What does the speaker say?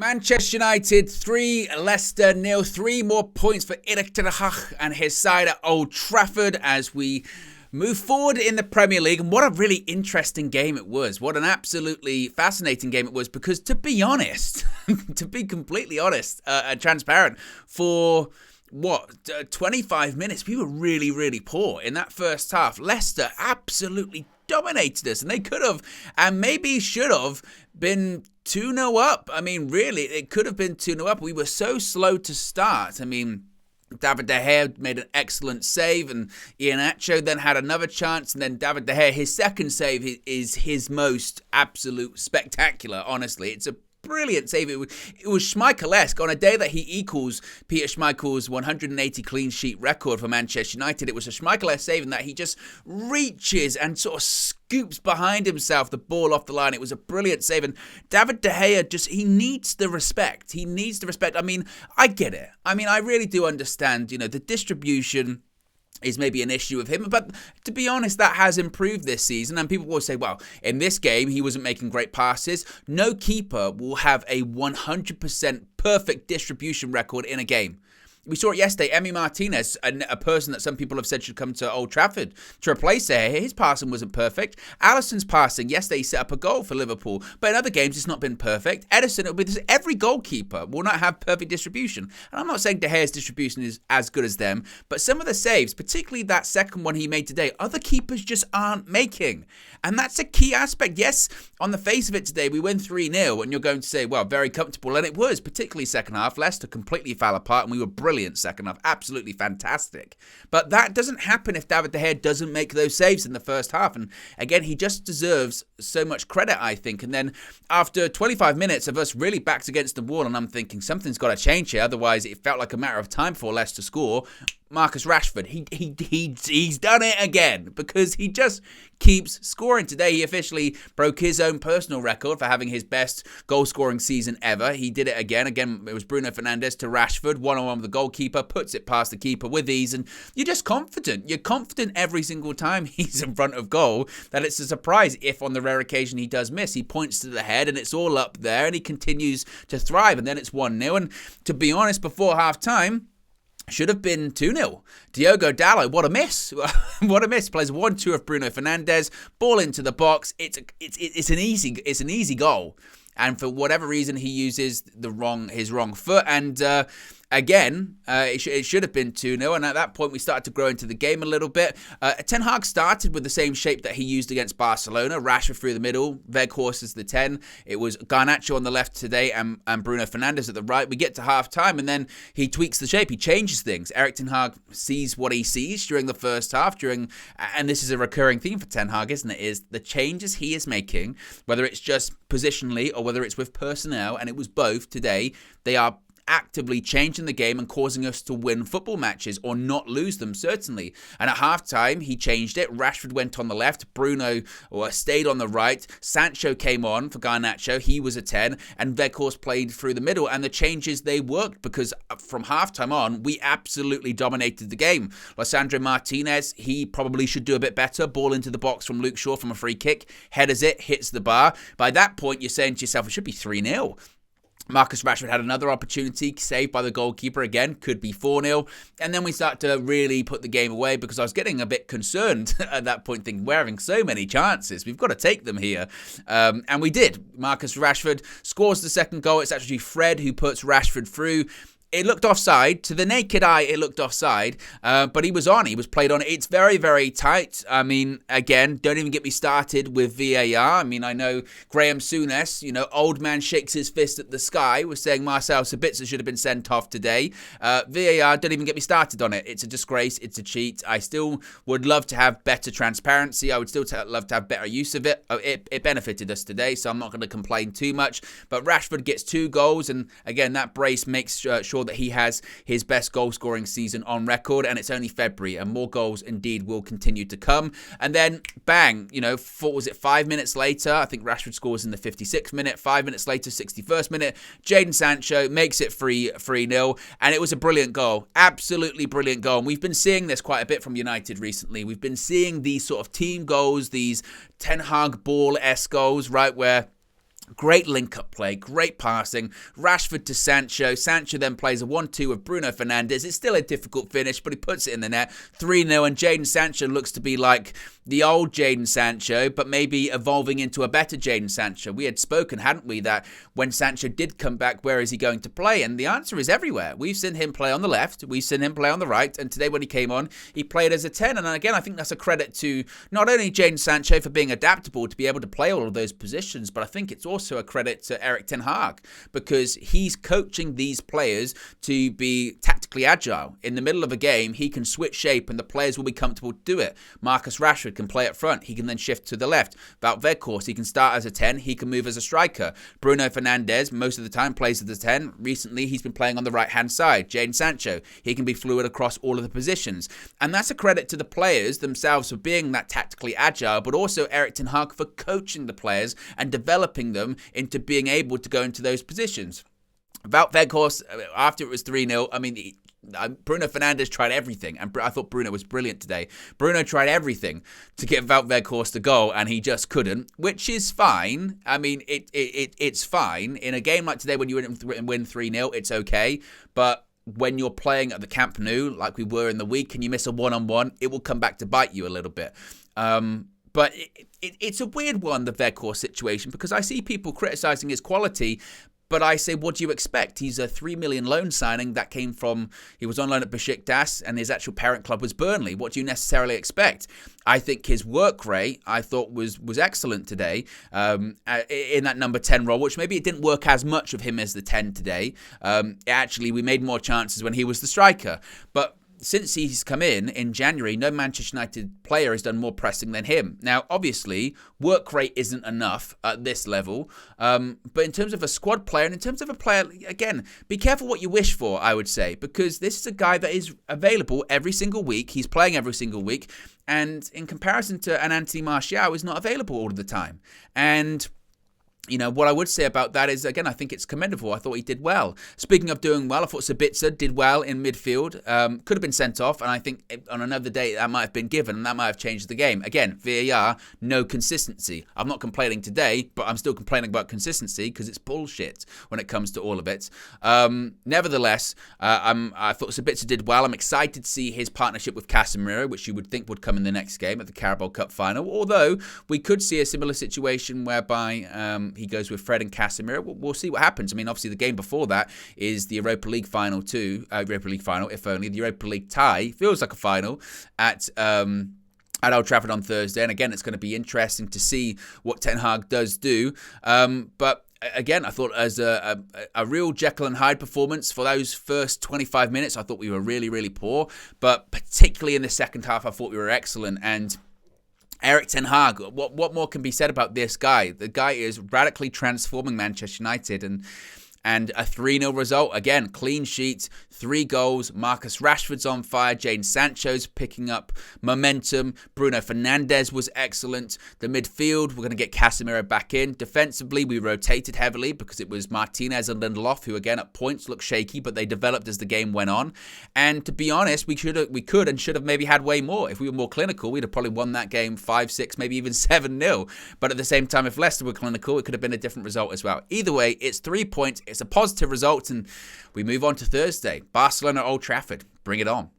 Manchester United 3, Leicester 0. 3 more points for Erik ten Hag and his side at Old Trafford as we move forward in the Premier League. And what a really interesting game it was. What an absolutely fascinating game it was, because to be honest, to be completely honest and transparent, for 25 minutes, we were really, really poor in that first half. Leicester absolutely dominated us, and they could have, and maybe should have, been 2-0 up. I mean, really, it could have been 2-0 up. We were so slow to start. I mean, David De Gea made an excellent save, and Sancho then had another chance, and then David De Gea, his second save is his most absolute spectacular, honestly. It's a brilliant save. It was Schmeichel-esque. On a day that he equals Peter Schmeichel's 180 clean sheet record for Manchester United, it was a Schmeichel-esque save in that he just reaches and sort of scoops behind himself the ball off the line. It was a brilliant save, and David De Gea he needs the respect. He needs the respect. I mean, I get it. I mean, I really do understand, the distribution is maybe an issue with him. But to be honest, that has improved this season. And people will say, well, in this game, he wasn't making great passes. No keeper will have a 100% perfect distribution record in a game. We saw it yesterday. Emi Martinez, a person that some people have said should come to Old Trafford to replace her. His passing wasn't perfect. Alisson's passing, yesterday he set up a goal for Liverpool. But in other games, it's not been perfect. Edison, every goalkeeper will not have perfect distribution. And I'm not saying De Gea's distribution is as good as them, but some of the saves, particularly that second one he made today, other keepers just aren't making. And that's a key aspect. Yes, on the face of it today, we win 3-0, and you're going to say, well, very comfortable. And it was, particularly second half. Leicester completely fell apart, and we were brilliant second half, absolutely fantastic. But that doesn't happen if David De Gea doesn't make those saves in the first half. And again, he just deserves so much credit, I think. And then after 25 minutes of us really backed against the wall, and I'm thinking something's got to change here, otherwise it felt like a matter of time for Leicester to score. Marcus Rashford, he's done it again, because he just keeps scoring. Today, he officially broke his own personal record for having his best goal-scoring season ever. He did it again. Again, it was Bruno Fernandes to Rashford, one-on-one with the goalkeeper, puts it past the keeper with ease, and you're just confident. You're confident every single time he's in front of goal that it's a surprise if on the rare occasion he does miss. He points to the head, and it's all up there, and he continues to thrive, and then it's 1-0. And to be honest, before half-time, should have been 2-0. Diogo Dalot, what a miss. What a miss. Plays 1-2 of Bruno Fernandes. Ball into the box. It's an easy goal. And for whatever reason, he uses his wrong foot. And again, it should have been 2-0. And at that point, we started to grow into the game a little bit. Ten Hag started with the same shape that he used against Barcelona. Rashford through the middle, Weghorst as the 10. It was Garnacho on the left today and Bruno Fernandes at the right. We get to half-time, and then he tweaks the shape. He changes things. Erik ten Hag sees what he sees during the first half. And this is a recurring theme for Ten Hag, isn't it? Is the changes he is making, whether it's just positionally or whether it's with personnel, and it was both today, they are actively changing the game and causing us to win football matches or not lose them, certainly. And at halftime, he changed it. Rashford went on the left. Bruno stayed on the right. Sancho came on for Garnacho. He was a 10. And Weghorst played through the middle. And the changes, they worked, because from halftime on, we absolutely dominated the game. Lisandro Martinez, he probably should do a bit better. Ball into the box from Luke Shaw from a free kick. Headers it, hits the bar. By that point, you're saying to yourself, it should be 3-0. Marcus Rashford had another opportunity, saved by the goalkeeper again, could be 4-0. And then we start to really put the game away, because I was getting a bit concerned at that point, thinking, we're having so many chances. We've got to take them here. And we did. Marcus Rashford scores the second goal. It's actually Fred who puts Rashford through. It looked offside. To the naked eye, it looked offside. But he was on. He was played on. It's very, very tight. I mean, again, don't even get me started with VAR. I mean, I know Graham Souness, old man shakes his fist at the sky, was saying Marcel Sabitzer should have been sent off today. VAR, don't even get me started on it. It's a disgrace. It's a cheat. I still would love to have better transparency. I would still love to have better use of it. It benefited us today, so I'm not going to complain too much. But Rashford gets 2 goals, and again, that brace makes sure that he has his best goal scoring season on record, and it's only February, and more goals indeed will continue to come. And then bang, 5 minutes later, I think Rashford scores in the 56th minute, 5 minutes later, 61st minute, Jadon Sancho makes it 3-0, and it was a brilliant goal, absolutely brilliant goal. And we've been seeing this quite a bit from United recently. We've been seeing these sort of team goals, these Ten Hag ball-esque goals, right, where Great link-up play, great passing. Rashford to Sancho. Sancho then plays a 1-2 with Bruno Fernandes. It's still a difficult finish, but he puts it in the net. 3-0, and Jadon Sancho looks to be like the old Jadon Sancho, but maybe evolving into a better Jadon Sancho. We had spoken, hadn't we, that when Sancho did come back, where is he going to play? And the answer is everywhere. We've seen him play on the left. We've seen him play on the right. And today when he came on, he played as a 10. And again, I think that's a credit to not only Jadon Sancho for being adaptable to be able to play all of those positions, but I think it's also a credit to Erik ten Hag, because he's coaching these players to be tactically agile. In the middle of a game, he can switch shape and the players will be comfortable to do it. Marcus Rashford can play up front. He can then shift to the left. Wout Weghorst, he can start as a 10. He can move as a striker. Bruno Fernandes, most of the time, plays as a 10. Recently, he's been playing on the right-hand side. Jadon Sancho, he can be fluid across all of the positions. And that's a credit to the players themselves for being that tactically agile, but also Erik ten Hag for coaching the players and developing them into being able to go into those positions. Wout Weghorst, after it was 3-0, I mean, Bruno Fernandes tried everything, and I thought Bruno was brilliant today. Bruno tried everything to get Wout Weghorst a goal, and he just couldn't, which is fine. I mean, it's fine. In a game like today, when you win 3-0, it's okay, but when you're playing at the Camp Nou, like we were in the week, and you miss a one-on-one, it will come back to bite you a little bit. But it's a weird one, the Weghorst situation, because I see people criticising his quality, but I say, what do you expect? He's a 3 million loan signing that came from, he was on loan at Besiktas, and his actual parent club was Burnley. What do you necessarily expect? I think his work rate, I thought, was excellent today in that number 10 role, which maybe it didn't work as much of him as the 10 today. Actually, we made more chances when he was the striker. But since he's come in January, no Manchester United player has done more pressing than him. Now, obviously, work rate isn't enough at this level, but in terms of a squad player and in terms of a player, again, be careful what you wish for, I would say, because this is a guy that is available every single week. He's playing every single week, and in comparison to an Anthony Martial, is not available all of the time. And you know, what I would say about that is, again, I think it's commendable. I thought he did well. Speaking of doing well, I thought Sabitzer did well in midfield. Could have been sent off, and I think on another day that might have been given, and that might have changed the game. Again, VAR, no consistency. I'm not complaining today, but I'm still complaining about consistency because it's bullshit when it comes to all of it. Nevertheless, I thought Sabitzer did well. I'm excited to see his partnership with Casemiro, which you would think would come in the next game at the Carabao Cup final, although we could see a similar situation whereby he goes with Fred and Casemiro. We'll see what happens. I mean, obviously, the game before that is the Europa League final too. Europa League final, if only. The Europa League tie feels like a final at Old Trafford on Thursday. And again, it's going to be interesting to see what Ten Hag does do. But again, I thought as a real Jekyll and Hyde performance for those first 25 minutes, I thought we were really, really poor. But particularly in the second half, I thought we were excellent. And Erik ten Hag, what more can be said about this guy? The guy is radically transforming Manchester United, and a 3-0 result. Again, clean sheet, 3 goals. Marcus Rashford's on fire. Jadon Sancho's picking up momentum. Bruno Fernandes was excellent. The midfield, we're going to get Casemiro back in. Defensively, we rotated heavily because it was Martinez and Lindelof, who again at points looked shaky, but they developed as the game went on. And to be honest, we could and should have maybe had way more. If we were more clinical, we'd have probably won that game 5-6, maybe even 7-0. But at the same time, if Leicester were clinical, it could have been a different result as well. Either way, it's 3 points. It's a positive result, and we move on to Thursday. Barcelona, Old Trafford. Bring it on.